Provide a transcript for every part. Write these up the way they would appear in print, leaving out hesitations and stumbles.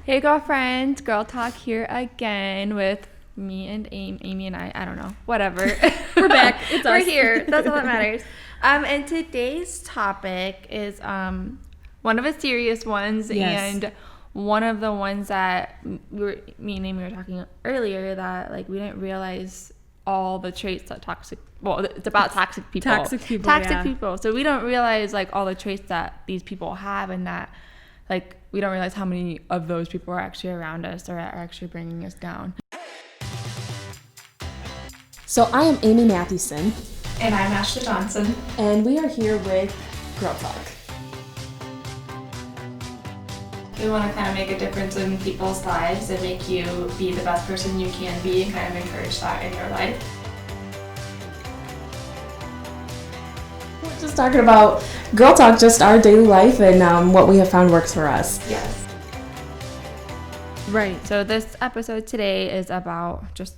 Hey girlfriends, Girl Talk here again with me and Amy and I don't know, whatever. We're back. It's We're us. here. That's all that matters. And today's topic is one of the serious ones, Yes. and one of the ones that me and Amy were talking earlier that like we didn't realize all the traits that it's about toxic people. Toxic people. So we don't realize like all the traits that these people have, and that like we don't realize how many of those people are actually around us or are actually bringing us down. So I am Amy Mathewson, And I'm Ashley Johnson. and we are here with Girl Talk. We want to kind of make a difference in people's lives and make you be the best person you can be and kind of encourage that in your life. We're just talking about Girl Talk, just our daily life and what we have found works for us. Yes. Right. So this episode today is about just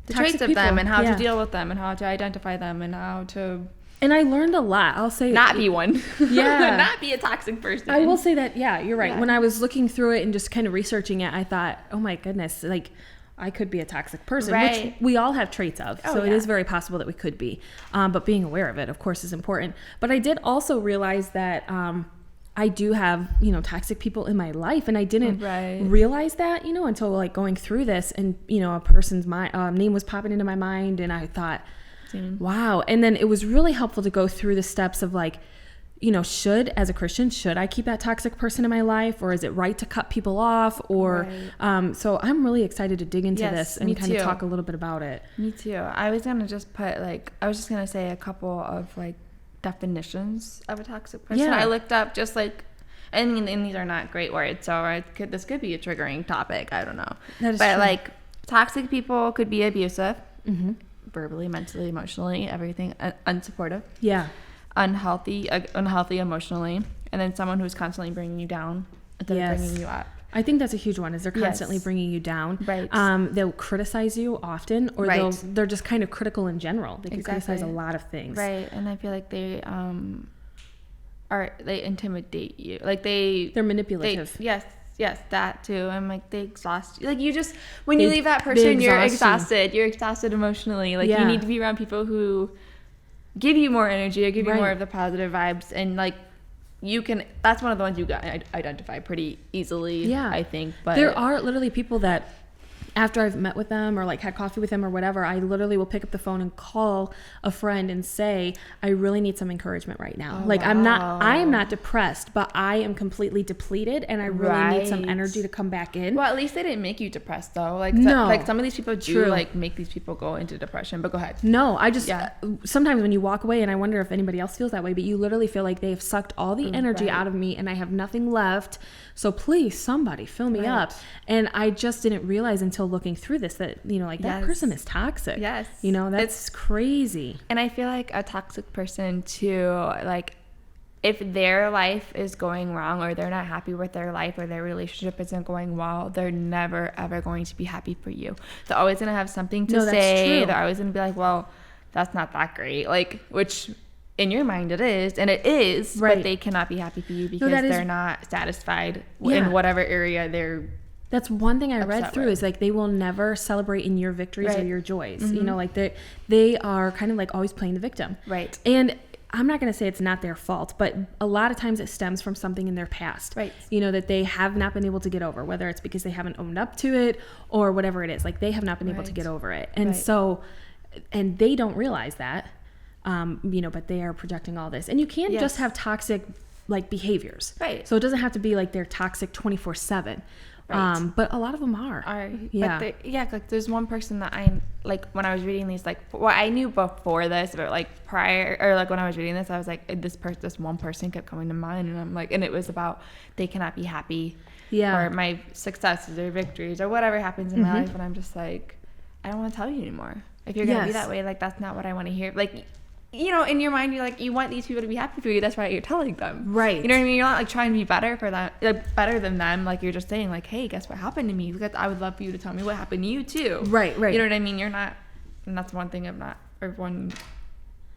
the Toxic traits of people, them and how yeah. to deal with them and how to identify them and how to And I learned a lot. I'll say not be one. Yeah. Not be a toxic person. I will say that, yeah, you're right. Yeah. When I was looking through it and just kind of researching it, I thought, oh my goodness, like I could be a toxic person, which Right. we all have traits of. Oh, So it yeah. is very possible that we could be. But being aware of it, of course, is important. But I did also realize that I do have, toxic people in my life. And I didn't Right. realize that, until like going through this and, a person's name was popping into my mind. And I thought, wow. And then it was really helpful to go through the steps of like, as a Christian, should I keep that toxic person in my life, or is it right to cut people off? Or, so I'm really excited to dig into Yes, this me and kind too. of talk a little bit about it. Me too. I was going to say a couple of like definitions of a toxic person. Yeah. I looked up just like, and these are not great words, so this could be a triggering topic. I don't know. That is but true. like toxic people could be abusive, Mm-hmm. verbally, mentally, emotionally, everything, unsupportive, Yeah. unhealthy emotionally, and then someone who's constantly bringing you down instead Yes. of bringing you up. I think that's a huge one, is they're constantly Yes. bringing you down. Right. They'll criticize you often, or Right. they're just kind of critical in general. They can Exactly. criticize a lot of things. Right, and I feel like they intimidate you. Like They're manipulative. Yes, that too. And like they exhaust you. Like you just when you They- leave that they person, you're exhaust you. exhausted. You're exhausted emotionally. Like Yeah. you need to be around people who give you more energy, or give you Right. more of the positive vibes, and like you can. That's one of the ones you identify pretty easily. Yeah. I think. But There are literally people that after I've met with them or like had coffee with them or whatever, I literally will pick up the phone and call a friend and say, I really need some encouragement right now. Oh, like I wow. am not depressed, but I am completely depleted and I really need some Right. energy to come back in. Well, at least they didn't make you depressed though. Like No. like some of these people do True. like make these people go into depression. But go ahead. No, I just Yeah. sometimes when you walk away, and I wonder if anybody else feels that way, but you literally feel like they've sucked all the energy Right. out of me and I have nothing left. So please, somebody fill me Right. up. And I just didn't realize until looking through this that, that Yes. person is toxic. Yes. That's crazy. And I feel like a toxic person too, like if their life is going wrong or they're not happy with their life or their relationship isn't going well, they're never ever going to be happy for you. They're always going to have something to No, that's say. true. They're always going to be like, well, that's not that great. Like, which in your mind it is, and it is, Right. but they cannot be happy for you because that is- they're not satisfied Yeah. in whatever area they're. That's one thing I read Upset through with. is like they will never celebrate in your victories or Right. your joys. Like they are kind of like always playing the victim. Right. And I'm not going to say it's not their fault, but a lot of times it stems from something in their past. Right. That they have not been able to get over, whether it's because they haven't owned up to it or whatever it is. Like they have not been able to Right. get over it. And Right. so, and they don't realize that, but they are projecting all this. And you can't Yes. just have toxic like behaviors. Right. So it doesn't have to be like they're toxic 24/7. Right. But a lot of them are. Yeah. But like there's one person that I like when I was reading these, like, well, I knew before this, but like prior, or like when I was reading this, I was like, this one person kept coming to mind, and I'm like, and it was about they cannot be happy, Yeah. or my successes or victories or whatever happens in my life, and I'm just like, I don't want to tell you anymore. If you're gonna be Yes. that way, like that's not what I want to hear. Like, in your mind, you're like, you want these people to be happy for you. That's why you're telling them. Right. You know what I mean? You're not like trying to be better for them, like better than them. Like you're just saying like, hey, guess what happened to me? Because I would love for you to tell me what happened to you too. Right. You know what I mean? You're not, and that's one thing of not, or one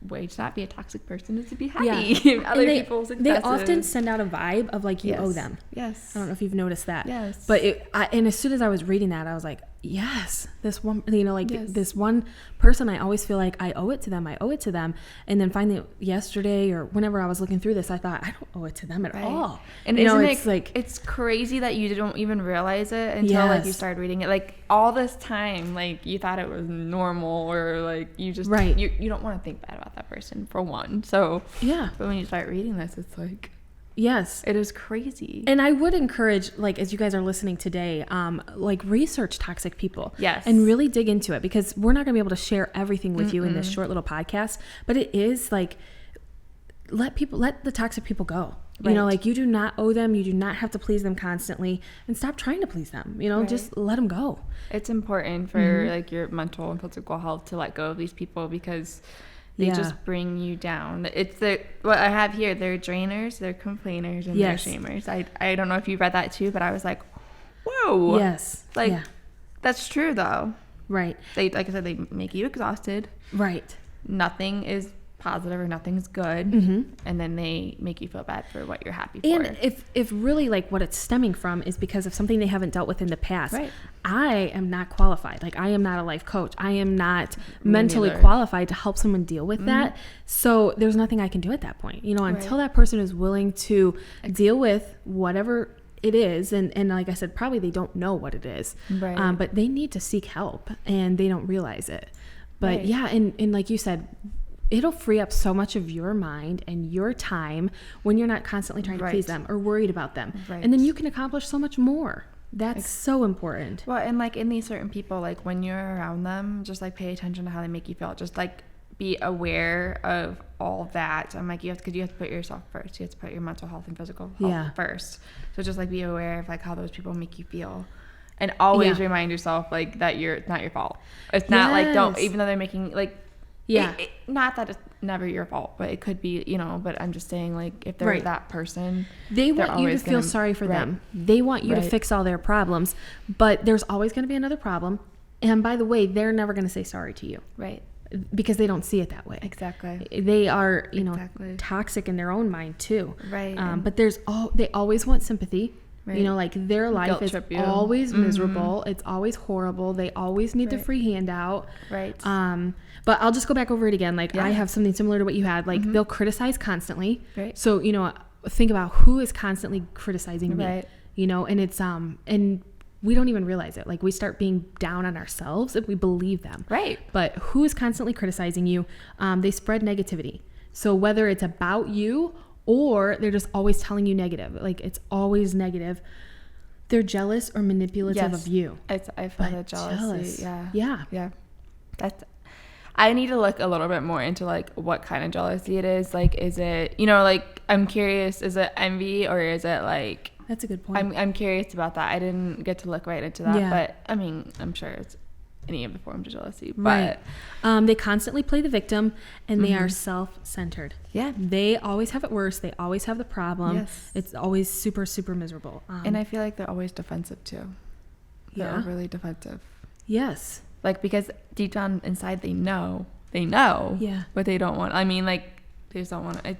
way to not be a toxic person is to be happy. Yeah. Other they, people's successes. They often send out a vibe of like you Yes. owe them. Yes. I don't know if you've noticed that. Yes. But and as soon as I was reading that, I was like, yes, this one, you know, like Yes. this one person, I always feel like I owe it to them. I owe it to them. And then finally yesterday or whenever I was looking through this, I thought, I don't owe it to them at all. And you know, isn't it's like, it's crazy that you don't even realize it until like you Yes. started reading it. Like all this time, like you thought it was normal, or like you just Right. you don't want to think bad about that person for one. So yeah, but when you start reading this, it's like yes. it is crazy. And I would encourage, like, as you guys are listening today, like research toxic people. Yes. And really dig into it, because we're not going to be able to share everything with you in this short little podcast, but it is like, let the toxic people go. You know, Right. like you do not owe them. You do not have to please them constantly, and stop trying to please them. You know, Right. just let them go. It's important for like your mental and physical health to let go of these people, because they Yeah. just bring you down. It's what I have here. They're drainers, they're complainers, and Yes. they're shamers. I don't know if you read that too, but I was like, whoa. Yes. Like yeah. that's true though. Right. They, like I said, they make you exhausted. Right. Nothing is positive or nothing's good, and then they make you feel bad for what you're happy for. And if really like what it's stemming from is because of something they haven't dealt with in the past. Right. I am not qualified. Like I am not a life coach. I am not mentally neither. qualified to help someone deal with that. So there's nothing I can do at that point. You know, until that person is willing to deal with whatever it is, and like I said, probably they don't know what it is. Right. But they need to seek help, and they don't realize it. But Right. yeah, and like you said, it'll free up so much of your mind and your time when you're not constantly trying to Right. please them or worried about them. Right. And then you can accomplish so much more. That's so important. Well, and like in these certain people, like when you're around them, just like pay attention to how they make you feel. Just like be aware of all that. I'm like, you have to put yourself first. You have to put your mental health and physical health first. So just like be aware of like how those people make you feel. And always remind yourself like that it's not your fault. It's not like, don't, even though they're making like, not that it's never your fault, but it could be, you know, but I'm just saying like if they're that person, they want you to feel sorry for them. They want you to fix all their problems, but there's always going to be another problem. And by the way, they're never going to say sorry to you. Right. Because they don't see it that way. Exactly. They are, you know, toxic in their own mind too. Right. But they always want sympathy. Right. You know, like their life is always miserable. It's always horrible. They always need the free handout. Right. But I'll just go back over it again. Like I have something similar to what you had. Like they'll criticize constantly. Right. So, you know, think about who is constantly criticizing me. Right. You know, and it's and we don't even realize it. Like we start being down on ourselves if we believe them. Right. But who is constantly criticizing you? They spread negativity. So whether it's about you or they're just always telling you negative, like it's always negative, they're jealous or manipulative of you. I feel that jealousy. Yeah. That's. I need to look a little bit more into like what kind of jealousy it is. Like, is it, you know, like I'm curious, is it envy or is it like? That's a good point. I'm curious about that. I didn't get to look right into that, but I mean, I'm sure it's any of the forms of jealousy. But they constantly play the victim, and they are self-centered. Yeah, they always have it worse. They always have the problem. Yes. It's always super, super miserable. And I feel like they're always defensive too. They're overly defensive. Yes. Like, because deep down inside they know, yeah, but they don't want. I mean, like they just don't want to.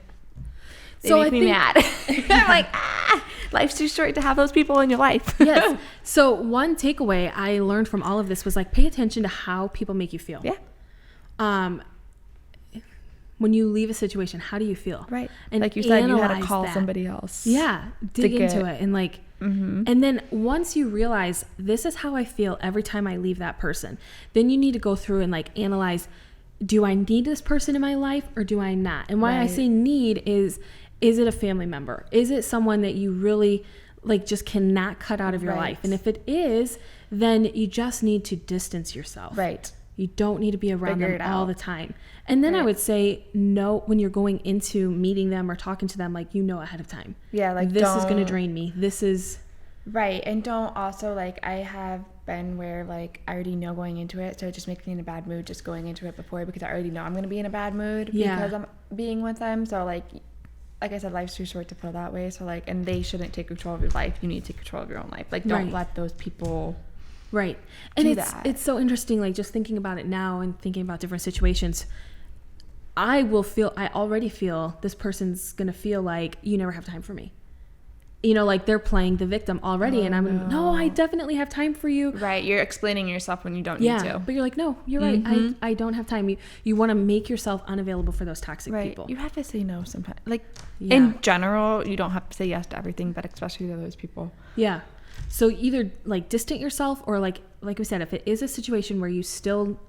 They make me mad. I'm like, life's too short to have those people in your life. Yes. So one takeaway I learned from all of this was like, pay attention to how people make you feel. Yeah. When you leave a situation, how do you feel? Right. And like you said, you had to call somebody else. Yeah. Dig into it and like, and then once you realize this is how I feel every time I leave that person, then you need to go through and like analyze, do I need this person in my life or do I not? And why I say need is it a family member? Is it someone that you really like just cannot cut out of your life? And if it is, then you just need to distance yourself. Right. You don't need to be around them all the time. And then I would say no when you're going into meeting them or talking to them, like, you know, ahead of time. Yeah, like this is going to drain me. This is right. And don't also like, I have been where like I already know going into it, so it just makes me in a bad mood just going into it before, because I already know I'm going to be in a bad mood because I'm being with them. So like I said, life's too short to feel that way. So like, and they shouldn't take control of your life. You need to take control of your own life. Like, don't let those people. Right. And it's so interesting, like just thinking about it now and thinking about different situations. I already feel this person's going to feel like you never have time for me. You know, like they're playing the victim already. And I'm no, I definitely have time for you. Right. You're explaining yourself when you don't need to. But you're like, no, you're right. I don't have time. You want to make yourself unavailable for those toxic people. You have to say no sometimes. Like in general, you don't have to say yes to everything, but especially to those people. Yeah. So either like distant yourself or like we said, if it is a situation where you still,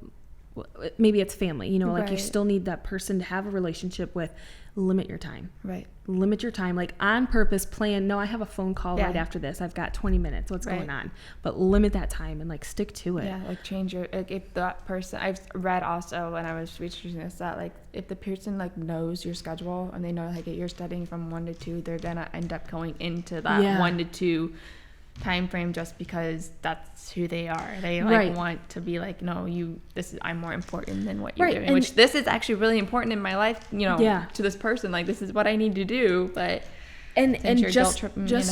maybe it's family, you know, like you still need that person to have a relationship with, limit your time. Right. Limit your time, like on purpose, plan. No, I have a phone call right after this. I've got 20 minutes. What's going on? But limit that time and like stick to it. Yeah, like change your, like if that person, I've read also when I was researching this, that like if the person like knows your schedule and they know like you're studying from 1 to 2, they're gonna end up going into that 1 to 2 time frame just because that's who they are. They like want to be like, no, I'm more important than what you're doing, and which this is actually really important in my life, you know, to this person, like this is what I need to do. But and just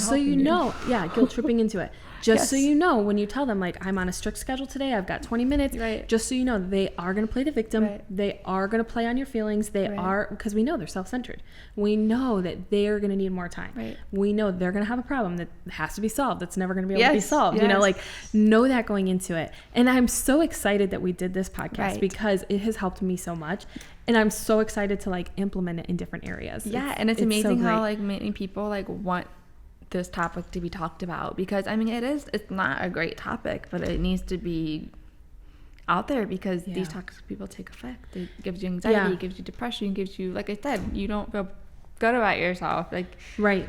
so you know, guilt tripping into it. Just so you know, when you tell them like I'm on a strict schedule today, I've got 20 minutes, just so you know, they are going to play the victim. They are going to play on your feelings. They are, because we know they're self-centered. We know that they're going to need more time. We know they're going to have a problem that has to be solved. That's never going to be able to be solved. You know, like know that going into it. And I'm so excited that we did this podcast because it has helped me so much. And I'm so excited to like implement it in different areas. Yeah. And it's amazing how like many people like want this topic to be talked about, because I mean it's not a great topic, but it needs to be out there because these toxic people take effect. It gives you anxiety, it gives you depression, it gives you, like I said, you don't feel good about yourself, like I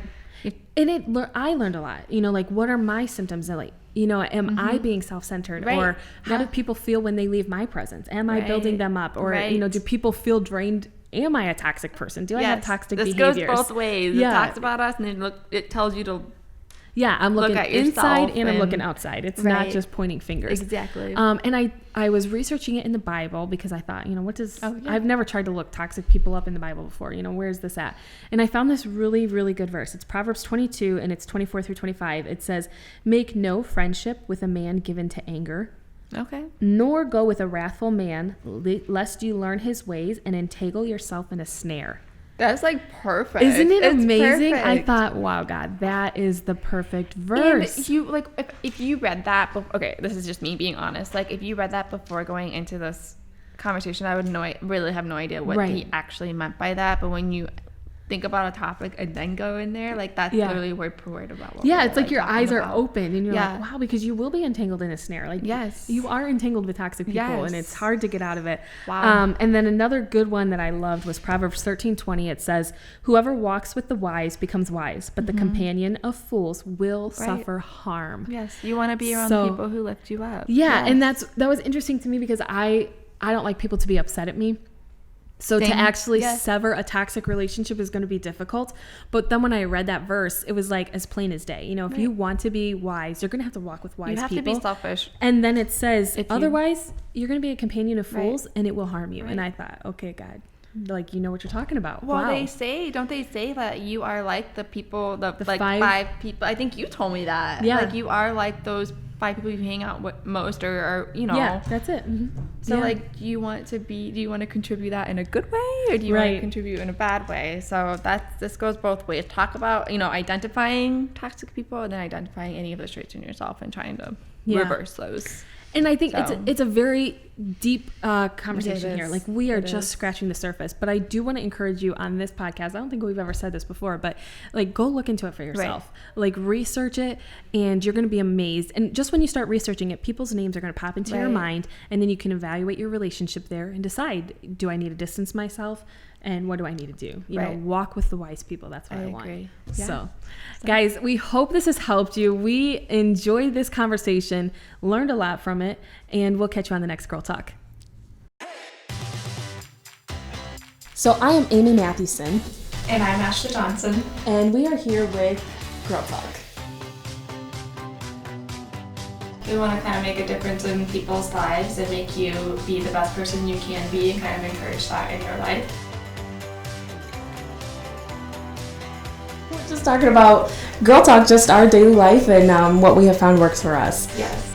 learned a lot, you know, like what are my symptoms, and like, you know, am I being self-centered, or how do people feel when they leave my presence? Am I building them up, or you know, do people feel drained? Am I a toxic person? Do I have toxic behaviors? This goes both ways. It talks about us, and then it tells you to I'm looking inside and I'm looking outside. It's not just pointing fingers. Exactly. And I was researching it in the Bible because I thought, you know, I've never tried to look toxic people up in the Bible before. You know, where's this at? And I found this really, really good verse. It's Proverbs 22, and it's 24 through 25. It says, "Make no friendship with a man given to anger. Okay. Nor go with a wrathful man, lest you learn his ways and entangle yourself in a snare." That's like perfect. Isn't it amazing? Perfect. I thought, wow, God, that is the perfect verse. And you like if you read that, okay, this is just me being honest. Like if you read that before going into this conversation, I would really have no idea what he actually meant by that. But when you think about a topic and then go in there, like that's literally word per word about what it's like your eyes are open and you're like, wow, because you will be entangled in a snare. Like you are entangled with toxic people and it's hard to get out of it. Wow. And then another good one that I loved was Proverbs 13:20. It says, "Whoever walks with the wise becomes wise, but the companion of fools will suffer harm." Yes, you want to be around people who lift you up. And that was interesting to me because I don't like people to be upset at me. So to actually sever a toxic relationship is going to be difficult. But then when I read that verse, it was like as plain as day. You know, if you want to be wise, you're going to have to walk with wise people. You have to be selfish. And then it says, otherwise, you're going to be a companion of fools and it will harm you. And I thought, okay, God, like, you know what you're talking about. Well, don't they say that you are like the people, the like five people? I think you told me that. Yeah. Like you are like those 5 people you hang out with most, or you know. Yeah, that's it. Mm-hmm. So like, do you want to contribute that in a good way, or do you want to contribute in a bad way? So this goes both ways. Talk about, you know, identifying toxic people and then identifying any of the traits in yourself and trying to reverse those. And I think it's a very deep conversation here. Like we are just scratching the surface. But I do want to encourage you on this podcast. I don't think we've ever said this before, but like go look into it for yourself. Like research it, and you're going to be amazed. And just when you start researching it, people's names are going to pop into your mind, and then you can evaluate your relationship there and decide: do I need to distance myself? And what do I need to do? You know, walk with the wise people. That's what I want. Agree. Yeah. So, guys, we hope this has helped you. We enjoyed this conversation, learned a lot from it, and we'll catch you on the next Girl Talk. So I am Amy Mathewson. And I'm Ashley Johnson. And we are here with Girl Talk. We want to kind of make a difference in people's lives and make you be the best person you can be and kind of encourage that in your life. We're just talking about Girl Talk, just our daily life and what we have found works for us. Yes.